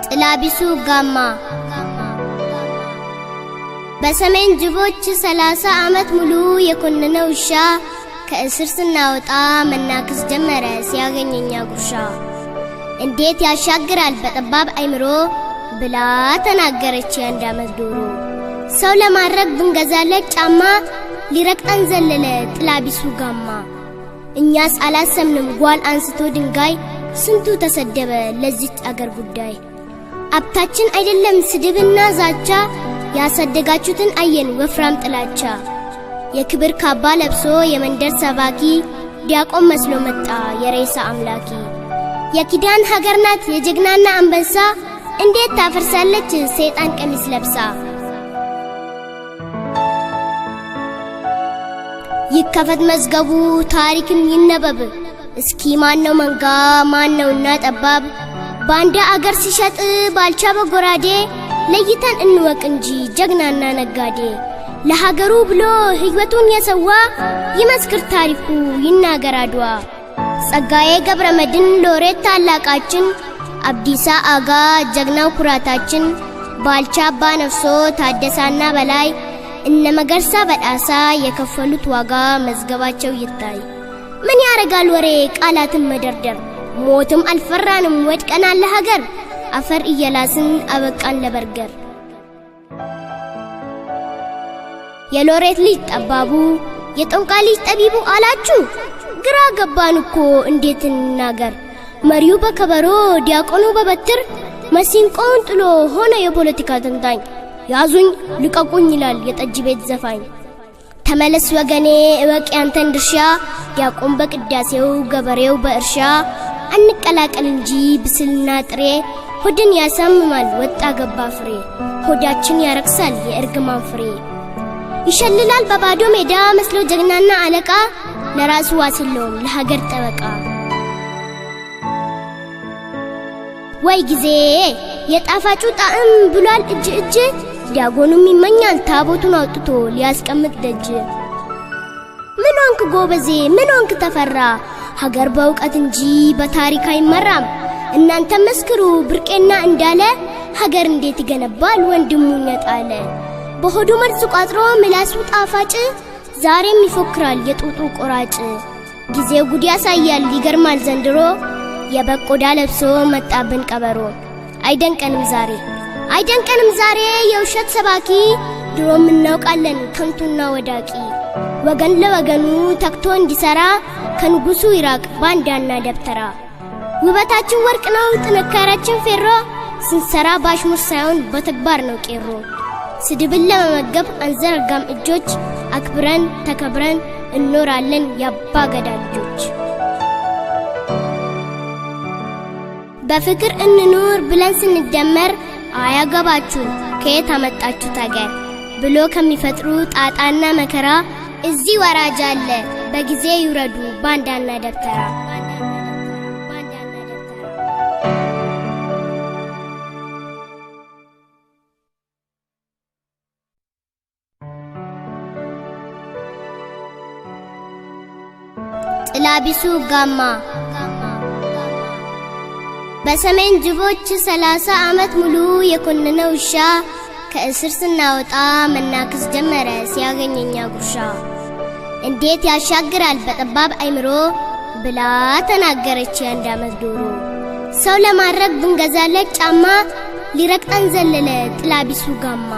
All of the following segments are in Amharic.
ጥላቢሱ ጋማ በሰሜን ጅቦች 30 ዓመት ሙሉ የኮነነው ውሻ ከእስር ስናወጣ መናከስ ጀመረ ሲያገኘኛ ጉርሻ። እንዴት ያሻግራል በጠባብ አይምሮ ብላ ተናገረች የአንድ ዓመት ዶሮ። ሰው ለማድረግ ብንገዛለት ጫማ ሊረቅጠን ዘለለ ጥላቢሱ ጋማ። እኛስ አላሰምንም ጓል አንስቶ ድንጋይ ስንቱ ተሰደበ ለዚህ አገር ጉዳይ። አብታችን አይደለም ስድብና ዛቻ ያሳደጋችሁትን አየን ወፍራም ጥላቻ። የክብር ካባ ለብሶ የመንደር ሰባኪ ዲያቆን መስሎ መጣ የሬሳ አምላኪ። የኪዳን ሀገር ናት የጀግናና አንበሳ እንዴት ታፈርሳለች ሰይጣን ቀሚስ ለብሳ። ይከፈት መዝገቡ ታሪክን ይነበብ እስኪ ማነው መንጋ ማነውና ጠባብ። ባንዳ አገር ሲሸጥ ባልቻ በጎራዴ ለይተን እንወቅ እንጂ ጀግናና ነጋዴ። ለሀገሩ ብሎ ሕይወቱን የሰዋ ይመስክር ታሪኩ ይናገር አድዋ። ጸጋዬ ገብረመድህን ሎሬት ታላቃችን አብዲሳ አጋ ጀግናው ኩራታችን። ባልቻ አባ ነፍሶ ታደሳና በላይ እነ መገርሳ በዳሳ የከፈሉት ዋጋ መዝገባቸው ይታይ። ምን ያረጋል ወሬ ቃላትን መደርደር ሞትም አልፈራንም ወድቀናል ለሀገር አፈር እየላስን አበቃን ለበርገር። የሎሬት ልጅ ጠባቡ የጠንቋ ልጅ ጠቢቡ አላችሁ ግራ ገባን እኮ እንዴት እንናገር። መሪው በከበሮ ዲያቆኑ በበትር መሲንቆውን ጥሎ ሆነ የፖለቲካ ተንታኝ። ያዙኝ ልቀቁኝ ይላል የጠጅ ቤት ዘፋኝ። ተመለስ ወገኔ እወቅ ያንተን ድርሻ ዲያቆን በቅዳሴው ገበሬው በእርሻ። አንቀላቀል እንጂ ብስልና ጥሬ ሆድን ያሳምማል ወጣ ገባ ፍሬ። ሆዳችን ያረክሳል የእርግማን ፍሬ። ይሸልላል በባዶ ሜዳ መስሎ ጀግናና አለቃ ለራሱ ዋስሎም ለሀገር ጠበቃ። ወይ ጊዜ የጣፋጩ ጣዕም ብሏል እጅ እጅ ዲያቆኑም ይመኛል ታቦቱን አውጥቶ ሊያስቀምጥ ደጅ። ምን ሆንክ ጎበዜ ምን ሆንክ ተፈራ ሀገር በእውቀት እንጂ በታሪክ አይመራም። እናንተ መስክሩ ብርቄና እንዳለ ሀገር እንዴት ይገነባል ወንድሙን ነጣለ። በሆዱ መርዝ ቋጥሮ ምላሱ ጣፋጭ ዛሬም ይፎክራል የጡጡ ቆራጭ። ጊዜው ጉድ ያሳያል ይገርማል ዘንድሮ የበቆዳ ለብሶ መጣብን ቀበሮ። አይደንቀንም ዛሬ የውሸት ሰባኪ ድሮም እናውቃለን ከንቱና ወዳቂ። ወገን ለወገኑ ተክቶ እንዲሰራ ከንጉሱ ይራቅ ባንዳና ደብተራ። ውበታችን ወርቅ ነው ጥንካሬያችን ፌሮ ስንሰራ ባሽሙር ሳይሆን በተግባር ነው ቄሮ። ስድብን ለመመገብ አንዘረጋም እጆች አክብረን ተከብረን እንኖራለን ያባ ገዳ ልጆች። በፍቅር እንኑር ብለን ስንደመር አያገባችሁ ከየት አመጣችሁት አገር ብሎ ከሚፈጥሩ ጣጣና መከራ እዚህ ወራጅ አለ በጊዜ ይውረዱ ባንዳና ደብተራ። ጥላቢሱ ጋማ በሰሜን ጅቦች 30 ዓመት ሙሉ የኮነነው ውሻ ከእስር ስናወጣ መናከስ ጀመረ ሲያገኘኛ ጉርሻ። እንዴት ያሻግራል በጠባብ አይምሮ ብላ ተናገረች የአንድ ዓመት ዶሮ። ሰው ለማድረግ ብንገዛለት ጫማ ሊረቅጠን ዘለለ ጥላቢሱ ጋማ።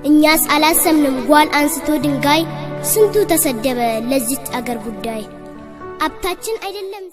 እኛስ አላሰምንም ጓል አንስቶ ድንጋይ ስንቱ ተሰደበ ለዚህ አገር ጉዳይ። አብታችን አይደለም